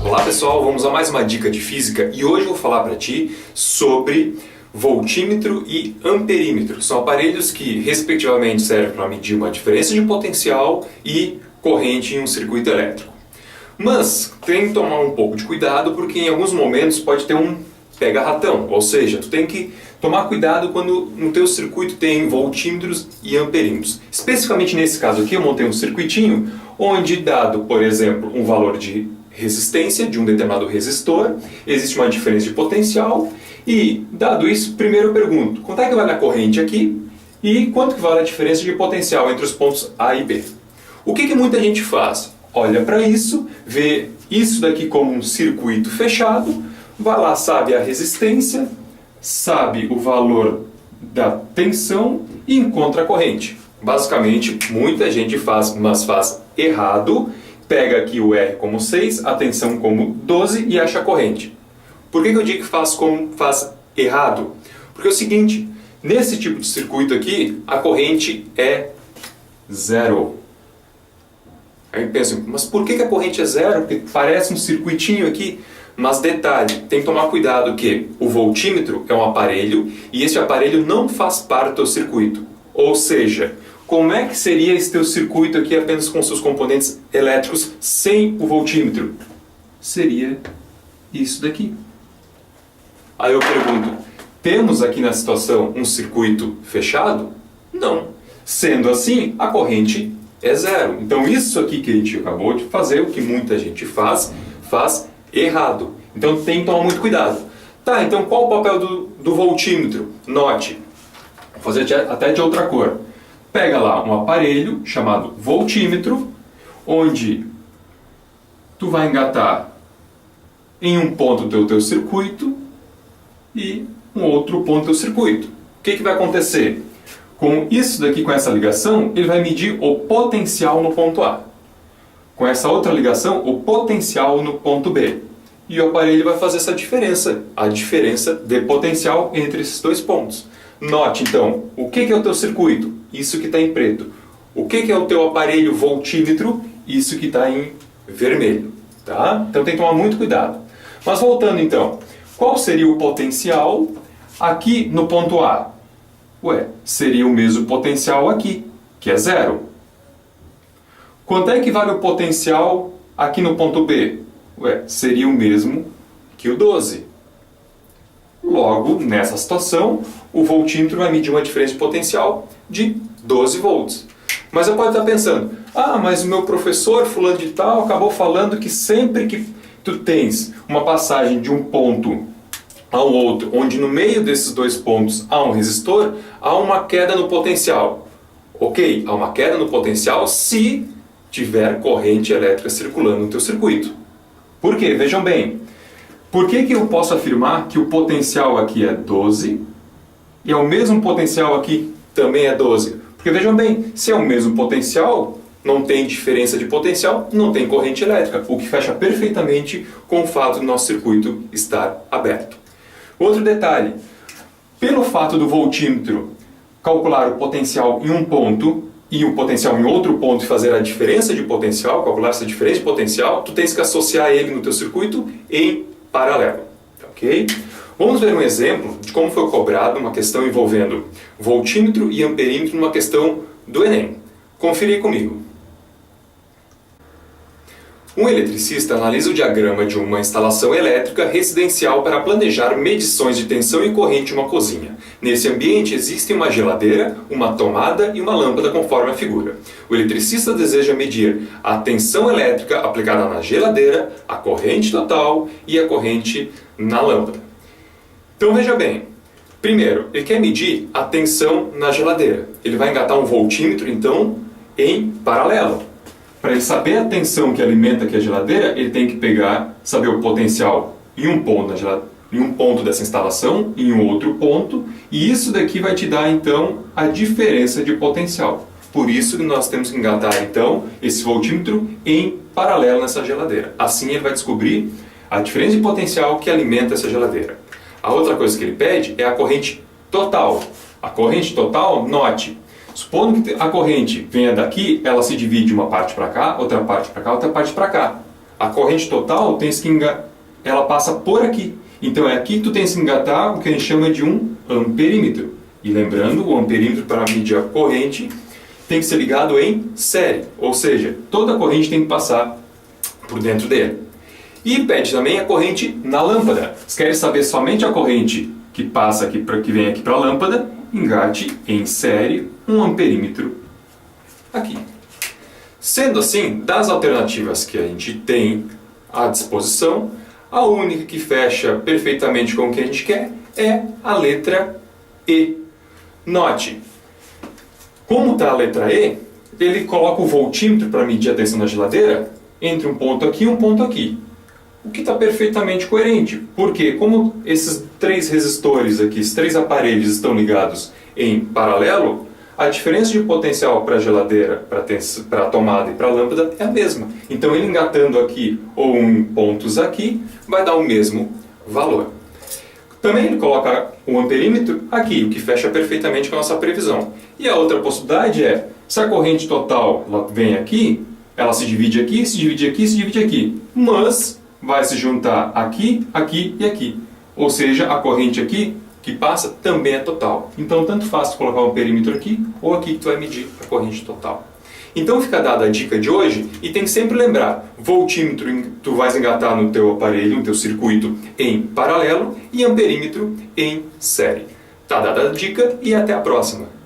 Olá pessoal, vamos a mais uma dica de física e hoje eu vou falar para ti sobre voltímetro e amperímetro. São aparelhos que respectivamente servem para medir uma diferença de potencial e corrente em um circuito elétrico. Mas tem que tomar um pouco de cuidado porque em alguns momentos pode ter um pega-ratão, ou seja, tu tem que tomar cuidado quando no teu circuito tem voltímetros e amperímetros. Especificamente nesse caso aqui eu montei um circuitinho onde dado, por exemplo, um valor de resistência de um determinado resistor, existe uma diferença de potencial e, dado isso, primeiro eu pergunto, quanto é que vale a corrente aqui e quanto que vale a diferença de potencial entre os pontos A e B? O que muita gente faz? Olha para isso, vê isso daqui como um circuito fechado, vai lá, sabe a resistência, sabe o valor da tensão e encontra a corrente. Basicamente, muita gente faz, mas faz errado. Pega aqui o R como 6, a tensão como 12 e acha a corrente. Por que eu digo que faz errado? Porque é o seguinte, nesse tipo de circuito aqui, a corrente é zero. Aí pensa, mas por que a corrente é zero? Porque parece um circuitinho aqui. Mas detalhe, tem que tomar cuidado que o voltímetro é um aparelho e esse aparelho não faz parte do circuito. Ou seja, como é que seria esse teu circuito aqui apenas com seus componentes elétricos sem o voltímetro? Seria isso daqui. Aí eu pergunto, temos aqui na situação um circuito fechado? Não. Sendo assim, a corrente é zero. Então isso aqui que a gente acabou de fazer, o que muita gente faz errado. Então tem que tomar muito cuidado. Tá, então qual o papel do voltímetro? Note, vou fazer até de outra cor. Pega lá um aparelho chamado voltímetro, onde tu vai engatar em um ponto do teu circuito e um outro ponto do teu circuito. O que vai acontecer? Com isso daqui, com essa ligação, ele vai medir o potencial no ponto A. Com essa outra ligação, o potencial no ponto B. E o aparelho vai fazer essa diferença, a diferença de potencial entre esses dois pontos. Note então, o que é o teu circuito? Isso que está em preto. O que é o teu aparelho voltímetro? Isso que está em vermelho. Tá? Então tem que tomar muito cuidado. Mas voltando então, qual seria o potencial aqui no ponto A? Seria o mesmo potencial aqui, que é zero. Quanto é que vale o potencial aqui no ponto B? Seria o mesmo que o 12. Logo, nessa situação, o voltímetro vai medir uma diferença de potencial de 12 volts. Mas você pode estar pensando, mas o meu professor fulano de tal acabou falando que sempre que tu tens uma passagem de um ponto ao outro, onde no meio desses dois pontos há um resistor, há uma queda no potencial. Ok, há uma queda no potencial se tiver corrente elétrica circulando no teu circuito. Por quê? Vejam bem. Por que eu posso afirmar que o potencial aqui é 12 e o mesmo potencial aqui também é 12? Porque vejam bem, se é o mesmo potencial, não tem diferença de potencial, não tem corrente elétrica, o que fecha perfeitamente com o fato do nosso circuito estar aberto. Outro detalhe, pelo fato do voltímetro calcular o potencial em um ponto e o potencial em outro ponto e fazer a diferença de potencial, calcular essa diferença de potencial, tu tens que associar ele no teu circuito em paralelo. Ok? Vamos ver um exemplo de como foi cobrado uma questão envolvendo voltímetro e amperímetro numa questão do Enem. Confira aí comigo. Um eletricista analisa o diagrama de uma instalação elétrica residencial para planejar medições de tensão e corrente em uma cozinha. Nesse ambiente existem uma geladeira, uma tomada e uma lâmpada conforme a figura. O eletricista deseja medir a tensão elétrica aplicada na geladeira, a corrente total e a corrente na lâmpada. Então veja bem, primeiro, ele quer medir a tensão na geladeira. Ele vai engatar um voltímetro, então, em paralelo. Para ele saber a tensão que alimenta aqui a geladeira, ele tem que saber o potencial em um ponto dessa instalação, em um outro ponto, e isso daqui vai te dar então a diferença de potencial. Por isso que nós temos que engatar, então, esse voltímetro em paralelo nessa geladeira. Assim ele vai descobrir a diferença de potencial que alimenta essa geladeira. A outra coisa que ele pede é a corrente total. A corrente total, note, supondo que a corrente venha daqui, ela se divide uma parte para cá, outra parte para cá, outra parte para cá. A corrente total ela passa por aqui. Então é aqui que tu tens que engatar o que a gente chama de um amperímetro. E lembrando, o amperímetro para medir a corrente tem que ser ligado em série. Ou seja, toda a corrente tem que passar por dentro dele. E pede também a corrente na lâmpada. Se quer saber somente a corrente que passa aqui, que vem aqui para a lâmpada, engate em série um amperímetro aqui. Sendo assim, das alternativas que a gente tem à disposição, a única que fecha perfeitamente com o que a gente quer é a letra E. Note, como está a letra E, ele coloca o voltímetro para medir a tensão da geladeira entre um ponto aqui e um ponto aqui. O que está perfeitamente coerente, porque como esses três resistores aqui, esses três aparelhos estão ligados em paralelo, a diferença de potencial para a geladeira, para a tomada e para a lâmpada é a mesma. Então ele engatando aqui ou em pontos aqui, vai dar o mesmo valor. Também ele coloca o amperímetro aqui, o que fecha perfeitamente com a nossa previsão. E a outra possibilidade é, se a corrente total ela vem aqui, ela se divide aqui, se divide aqui, se divide aqui. Mas vai se juntar aqui, aqui e aqui. Ou seja, a corrente aqui que passa também é total. Então, tanto faz tu colocar um perímetro aqui ou aqui que tu vai medir a corrente total. Então, fica dada a dica de hoje e tem que sempre lembrar, voltímetro tu vais engatar no teu aparelho, no teu circuito em paralelo e amperímetro em série. Tá dada a dica e até a próxima.